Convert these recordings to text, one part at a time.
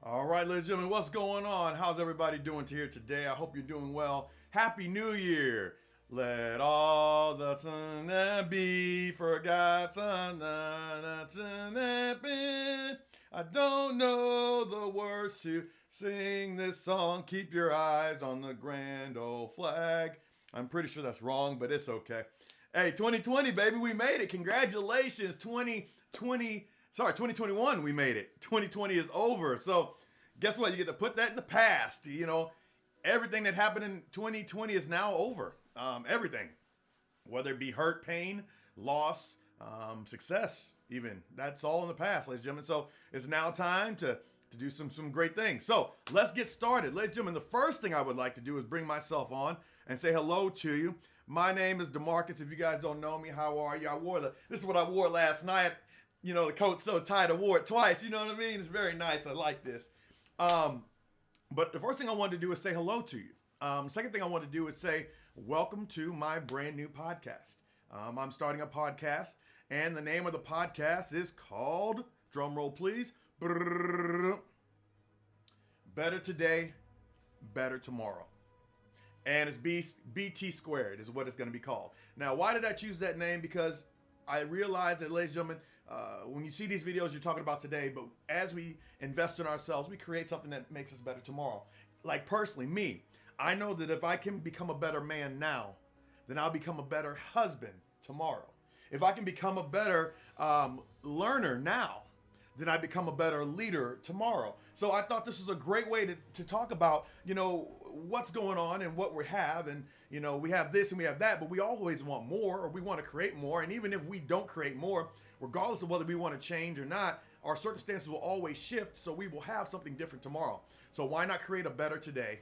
All right, ladies and gentlemen, what's going on? How's everybody doing here today? I hope you're doing well. Happy New Year. Let all the time that be forgotten. I don't know the words to sing this song. Keep your eyes on the grand old flag. I'm pretty sure that's wrong, but it's okay. Hey, 2020, baby, we made it. Congratulations. 2021, we made it. 2020 is over. So, guess what? You get to put that in the past. You know, everything that happened in 2020 is now over. Everything. Whether it be hurt, pain, loss, success, even. That's all in the past, ladies and gentlemen. So, it's now time to do some great things. So, let's get started. Ladies and gentlemen, the first thing I would like to do is bring myself on and say hello to you. My name is DeMarcus. If you guys don't know me, how are you? This is what I wore last night. You know, the coat's so tight, I wore it twice. You know what I mean? It's very nice. I like this. But the first thing I wanted to do is say hello to you. Second thing I want to do is say welcome to my brand new podcast. I'm starting a podcast, and the name of the podcast is called, drum roll please, Better Today, Better Tomorrow. And it's BT squared is what it's going to be called. Now, why did I choose that name? Because I realize that, ladies and gentlemen, when you see these videos, you're talking about today, but as we invest in ourselves, we create something that makes us better tomorrow. Like personally, me, I know that if I can become a better man now, then I'll become a better husband tomorrow. If I can become a better learner now, then I become a better leader tomorrow. So I thought this was a great way to talk about, you know, what's going on and what we have. And, you know, we have this and we have that, but we always want more, or we want to create more. And even if we don't create more, regardless of whether we want to change or not, our circumstances will always shift, so we will have something different tomorrow. So why not create a better today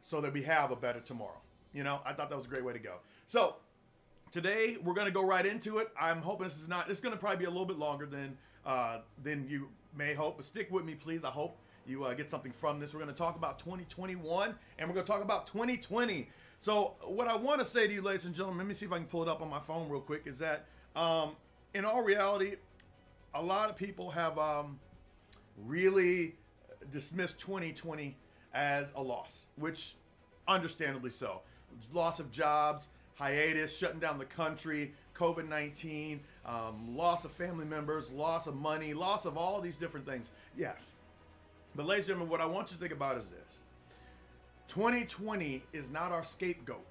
so that we have a better tomorrow? You know, I thought that was a great way to go. So today we're going to go right into it. I'm hoping this is going to probably be a little bit longer than you may hope, but stick with me, please. I hope you get something from this. We're going to talk about 2021, and we're going to talk about 2020. So what I want to say to you, ladies and gentlemen, let me see if I can pull it up on my phone real quick, is that in all reality, a lot of people have really dismissed 2020 as a loss, which understandably so. Loss of jobs, hiatus, shutting down the country, COVID-19, loss of family members, loss of money, loss of all of these different things. Yes. But ladies and gentlemen, what I want you to think about is this. 2020 is not our scapegoat.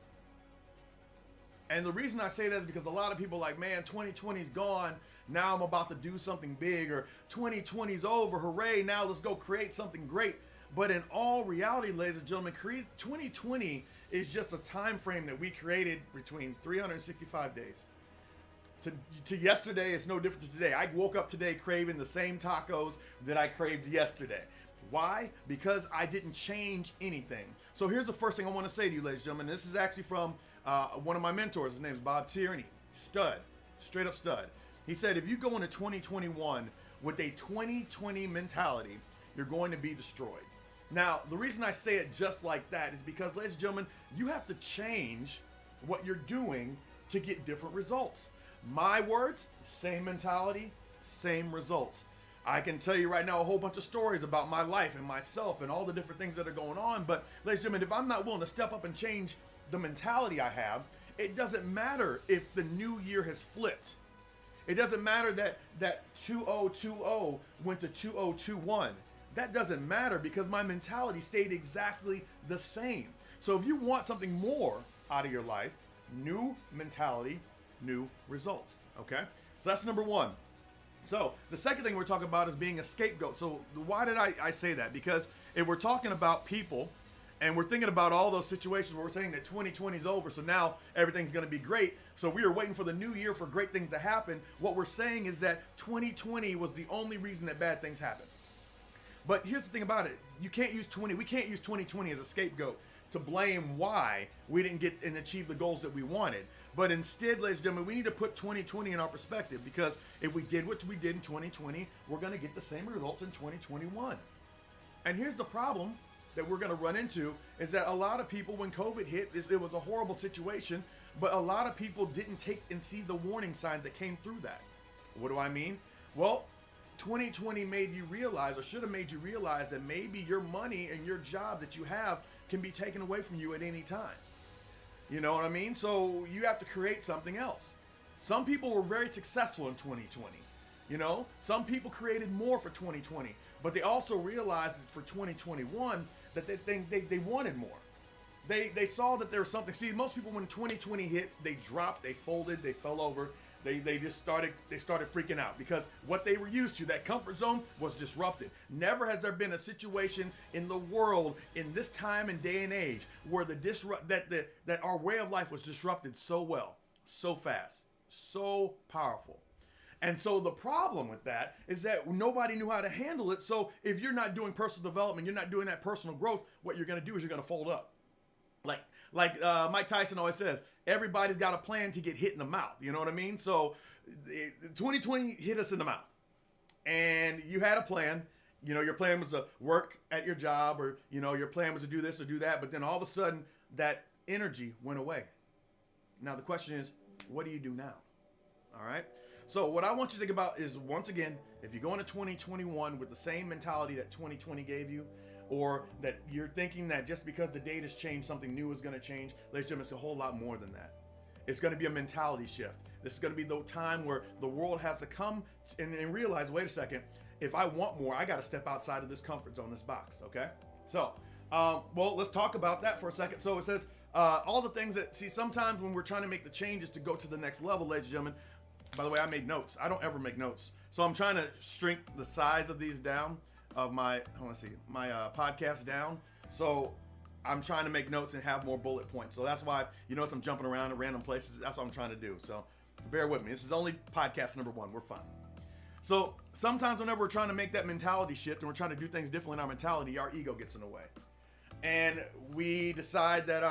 And the reason I say that is because a lot of people are like, man, 2020 is gone. Now I'm about to do something big, or 2020 is over. Hooray. Now let's go create something great. But in all reality, ladies and gentlemen, 2020 is just a time frame that we created between 365 days. To yesterday, it's no different to today. I woke up today craving the same tacos that I craved yesterday. Why? Because I didn't change anything. So here's the first thing I want to say to you, ladies and gentlemen. This is actually from one of my mentors. His name is Bob Tierney. Stud. Straight up stud. He said, if you go into 2021 with a 2020 mentality, you're going to be destroyed. Now, the reason I say it just like that is because, ladies and gentlemen, you have to change what you're doing to get different results. My words, same mentality, same results. I can tell you right now a whole bunch of stories about my life and myself and all the different things that are going on. But, ladies and gentlemen, if I'm not willing to step up and change the mentality I have, it doesn't matter if the new year has flipped. It doesn't matter that 2020 went to 2021. That doesn't matter because my mentality stayed exactly the same. So if you want something more out of your life, new mentality, new results. Okay? So that's number one. So the second thing we're talking about is being a scapegoat. So why did I say that? Because if we're talking about people and we're thinking about all those situations where we're saying that 2020 is over, so now everything's going to be great. So we are waiting for the new year for great things to happen. What we're saying is that 2020 was the only reason that bad things happened. But here's the thing about it. We can't use 2020 as a scapegoat to blame why we didn't get and achieve the goals that we wanted. But instead, ladies and gentlemen, we need to put 2020 in our perspective, because if we did what we did in 2020, we're going to get the same results in 2021. And here's the problem that we're going to run into is that a lot of people, when COVID hit, it was a horrible situation, but a lot of people didn't take and see the warning signs that came through that. What do I mean? Well, 2020 made you realize, or should have made you realize, that maybe your money and your job that you have can be taken away from you at any time. You know what I mean? So you have to create something else. Some people were very successful in 2020. You know, some people created more for 2020, but they also realized that for 2021 that they wanted more. They saw that there was something. See, most people, when 2020 hit, they dropped, they folded, they fell over. They just started freaking out because what they were used to, that comfort zone, was disrupted. Never has there been a situation in the world in this time and day and age where that our way of life was disrupted so well, so fast, so powerful. And so the problem with that is that nobody knew how to handle it. So if you're not doing personal development, you're not doing that personal growth, what you're going to do is you're going to fold up. Like Mike Tyson always says, everybody's got a plan to get hit in the mouth. You know what I mean? So 2020 hit us in the mouth. And you had a plan. You know, your plan was to work at your job, or, you know, your plan was to do this or do that. But then all of a sudden, that energy went away. Now, the question is, what do you do now? All right? So what I want you to think about is, once again, if you go into 2021 with the same mentality that 2020 gave you, or that you're thinking that just because the date has changed, something new is going to change, ladies and gentlemen, it's a whole lot more than that. It's going to be a mentality shift. This is going to be the time where the world has to come and realize, wait a second, if I want more, I got to step outside of this comfort zone, this box, okay? So, well, let's talk about that for a second. So it says, all the things that, see, sometimes when we're trying to make the changes to go to the next level, ladies and gentlemen, by the way, I made notes. I don't ever make notes. So I'm trying to shrink the size of these down, of my podcast down. So I'm trying to make notes and have more bullet points. So that's why, you notice I'm jumping around in random places. That's what I'm trying to do. So bear with me. This is only podcast number 1. We're fine. So sometimes whenever we're trying to make that mentality shift and we're trying to do things differently in our mentality, our ego gets in the way. And we decide that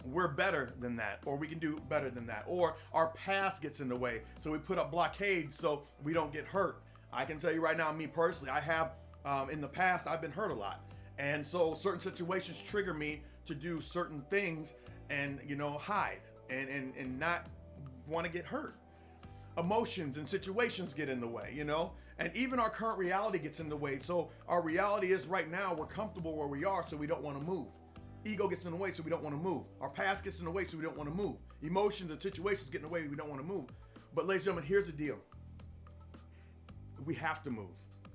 we're better than that, or we can do better than that, or our past gets in the way. So we put up blockades so we don't get hurt. I can tell you right now, me personally, I have, in the past, I've been hurt a lot. And so certain situations trigger me to do certain things and, you know, hide and not want to get hurt. Emotions and situations get in the way, you know, and even our current reality gets in the way. So our reality is right now we're comfortable where we are, so we don't want to move. Ego gets in the way, so we don't want to move. Our past gets in the way, so we don't want to move. Emotions and situations get in the way, we don't want to move. But ladies and gentlemen, here's the deal. We have to move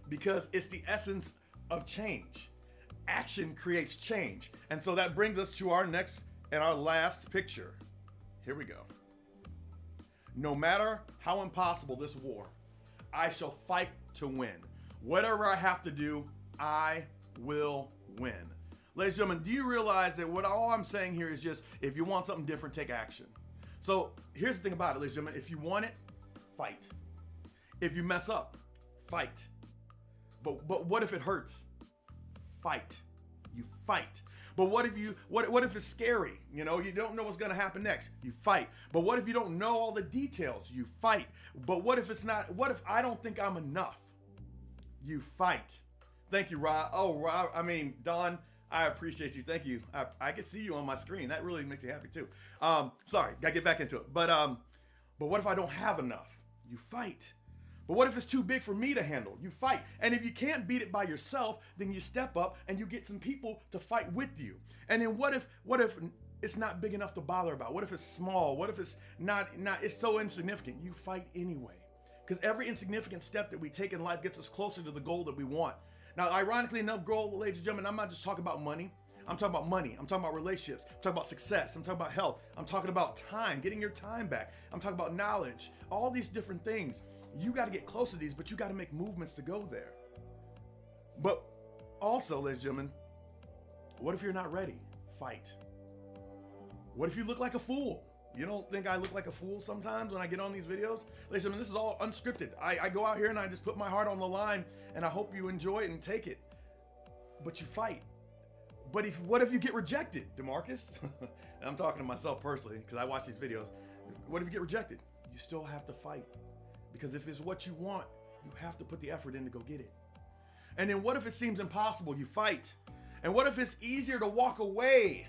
because it's the essence of change. Action creates change. And so that brings us to our next and our last picture. Here we go. No matter how impossible this war, I shall fight to win. Whatever I have to do, I will win. Ladies and gentlemen, do you realize that all I'm saying here is just, if you want something different, take action. So here's the thing about it, ladies and gentlemen. If you want it, fight. If you mess up, fight. But what if it hurts? Fight. You fight. But what if it's scary? You know, you don't know what's going to happen next. You fight. But what if you don't know all the details? You fight. But what if I don't think I'm enough? You fight. Thank you, Rob. Oh, Rob, Don, I appreciate you. Thank you. I can see you on my screen. That really makes me happy too. Sorry, got to get back into it. But what if I don't have enough? You fight. But what if it's too big for me to handle? You fight. And if you can't beat it by yourself, then you step up and you get some people to fight with you. And then what if it's not big enough to bother about? What if it's small? What if it's not it's so insignificant? You fight anyway. Because every insignificant step that we take in life gets us closer to the goal that we want. Now, ironically enough, ladies and gentlemen, I'm not just talking about money. I'm talking about money. I'm talking about relationships. I'm talking about success. I'm talking about health. I'm talking about time, getting your time back. I'm talking about knowledge, all these different things. You got to get close to these, but you got to make movements to go there. But also, ladies and gentlemen, what if you're not ready? Fight. What if you look like a fool? You don't think I look like a fool sometimes when I get on these videos? Ladies and gentlemen, this is all unscripted. I go out here and I just put my heart on the line, and I hope you enjoy it and take it. But you fight. But what if you get rejected, DeMarcus? I'm talking to myself personally because I watch these videos. What if you get rejected? You still have to fight. Because if it's what you want, you have to put the effort in to go get it. And then what if it seems impossible? You fight. And what if it's easier to walk away?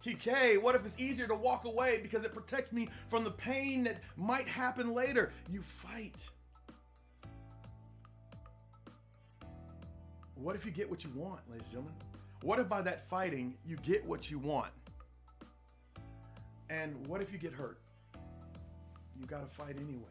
TK, what if it's easier to walk away because it protects me from the pain that might happen later? You fight. what if you get what you want, ladies and gentlemen? What if by that fighting, you get what you want? And what if you get hurt? You got to fight anyway.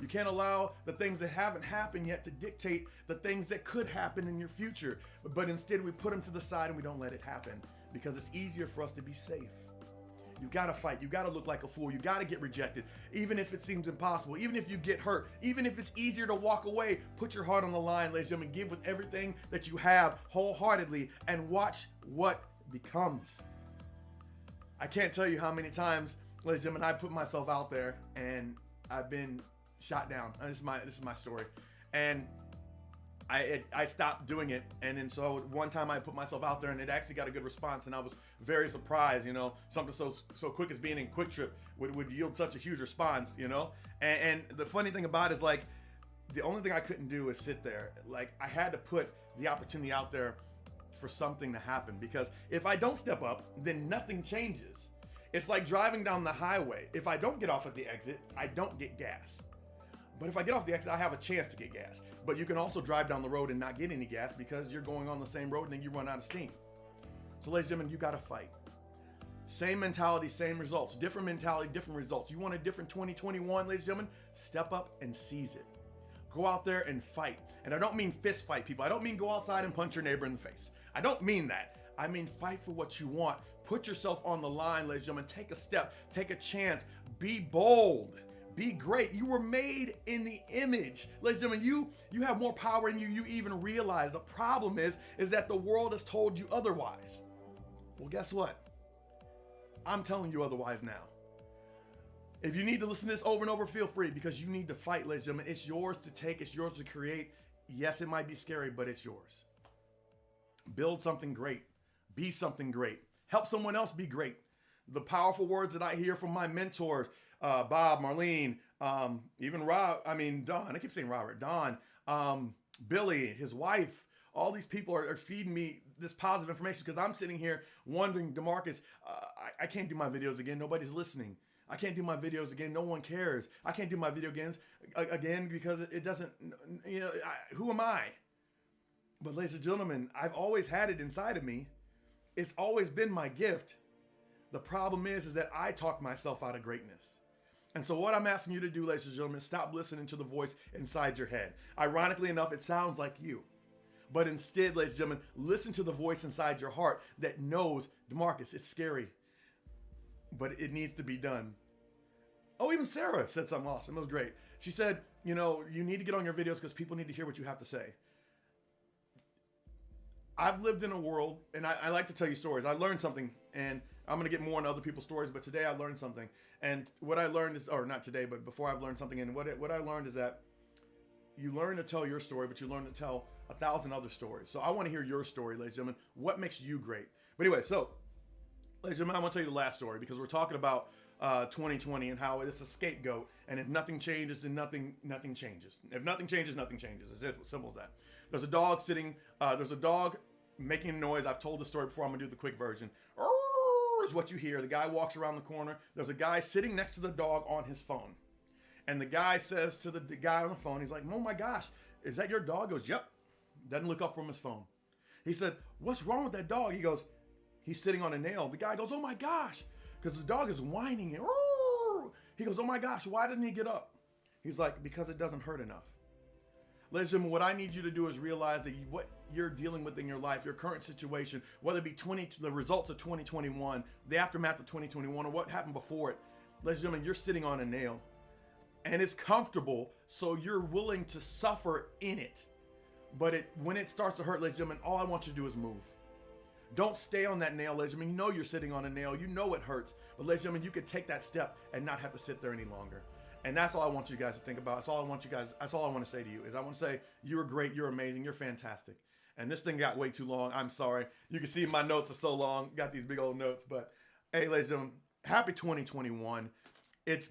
You can't allow the things that haven't happened yet to dictate the things that could happen in your future. But instead, we put them to the side and we don't let it happen because it's easier for us to be safe. You got to fight. You got to look like a fool. You got to get rejected, even if it seems impossible, even if you get hurt, even if it's easier to walk away. Put your heart on the line, ladies and gentlemen. Give with everything that you have wholeheartedly and watch what becomes. I can't tell you how many times, ladies and gentlemen, I put myself out there and I've been shot down. This is my story. And I stopped doing it, and then so one time I put myself out there and it actually got a good response, and I was very surprised. Something so quick as being in Quick Trip would yield such a huge response. And the funny thing about it is, like, the only thing I couldn't do is sit there. Like, I had to put the opportunity out there for something to happen, because if I don't step up, then nothing changes. It's like driving down the highway. If I don't get off at the exit, I don't get gas. But if I get off the exit, I have a chance to get gas. But you can also drive down the road and not get any gas because you're going on the same road and then you run out of steam. So, ladies and gentlemen, you got to fight. Same mentality, same results. Different mentality, different results. You want a different 2021, ladies and gentlemen? Step up and seize it. Go out there and fight. And I don't mean fist fight, people. I don't mean go outside and punch your neighbor in the face. I don't mean that. I mean fight for what you want. Put yourself on the line, ladies and gentlemen. Take a step. Take a chance. Be bold. Be great. You were made in the image. Ladies and gentlemen, you have more power in you you even realize. The problem is that the world has told you otherwise. Well, guess what? I'm telling you otherwise now. If you need to listen to this over and over, feel free, because you need to fight, ladies and gentlemen. It's yours to take. It's yours to create. Yes, it might be scary, but it's yours. Build something great. Be something great. Help someone else be great. The powerful words that I hear from my mentors, Bob, Marlene, even Don, I keep saying Robert, Don, Billy, his wife, all these people are feeding me this positive information, because I'm sitting here wondering, DeMarcus, I can't do my videos again. Nobody's listening. I can't do my videos again. No one cares. I can't do my video again because it doesn't, who am I? But ladies and gentlemen, I've always had it inside of me. It's always been my gift. The problem is that I talk myself out of greatness. And so what I'm asking you to do, ladies and gentlemen, stop listening to the voice inside your head. Ironically enough, it sounds like you. But instead, ladies and gentlemen, listen to the voice inside your heart that knows, DeMarcus, it's scary, but it needs to be done. Oh, even Sarah said something awesome. It was great. She said, you need to get on your videos because people need to hear what you have to say. I've lived in a world, and I like to tell you stories. I learned something, and I'm going to get more into other people's stories, but today I learned something. And what I learned is, or not today, but before I've learned something, and what I learned is that you learn to tell your story, but you learn to tell 1,000 other stories. So I want to hear your story, ladies and gentlemen. What makes you great? But anyway, so, ladies and gentlemen, I want to tell you the last story, because we're talking about 2020 and how it's a scapegoat, and if nothing changes, then nothing changes. If nothing changes, nothing changes. It's simple as that. There's a dog making a noise. I've told the story before. I'm gonna do the quick version. Is what you hear. The guy walks around the corner. There's a guy sitting next to the dog on his phone, and the guy says to the guy on the phone, he's like, "Oh my gosh, is that your dog?" He goes, "Yep." Doesn't look up from his phone. He said, "What's wrong with that dog?" He goes, "He's sitting on a nail." The guy goes, "Oh my gosh," because the dog is whining and he goes, "Oh my gosh, why doesn't he get up?" He's like, "Because it doesn't hurt enough." Ladies and gentlemen, what I need you to do is realize that what you're dealing with in your life, your current situation, whether it be the results of 2021, the aftermath of 2021, or what happened before it, ladies and gentlemen, you're sitting on a nail. And it's comfortable, so you're willing to suffer in it. But when it starts to hurt, ladies and gentlemen, all I want you to do is move. Don't stay on that nail, ladies and gentlemen. You know you're sitting on a nail. You know it hurts. But ladies and gentlemen, you could take that step and not have to sit there any longer. And that's all I want you guys to think about. That's all I want to say to you is I want to say you're great, you're amazing, you're fantastic. And this thing got way too long. I'm sorry. You can see my notes are so long. Got these big old notes. But hey, ladies and gentlemen, happy 2021. It's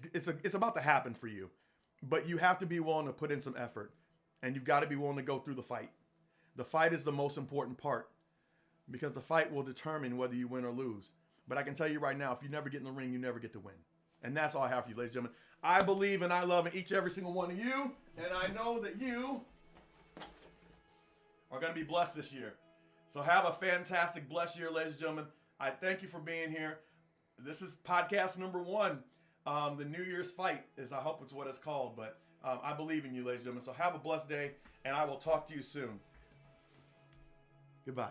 about to happen for you. But you have to be willing to put in some effort. And you've got to be willing to go through the fight. The fight is the most important part, because the fight will determine whether you win or lose. But I can tell you right now, if you never get in the ring, you never get to win. And that's all I have for you, ladies and gentlemen. I believe and I love in each and every single one of you. And I know that you are going to going to be blessed this year. So have a fantastic, blessed year, ladies and gentlemen. I thank you for being here. This is podcast number 1. The New Year's Fight I hope it's what it's called. But I believe in you, ladies and gentlemen. So have a blessed day, and I will talk to you soon. Goodbye.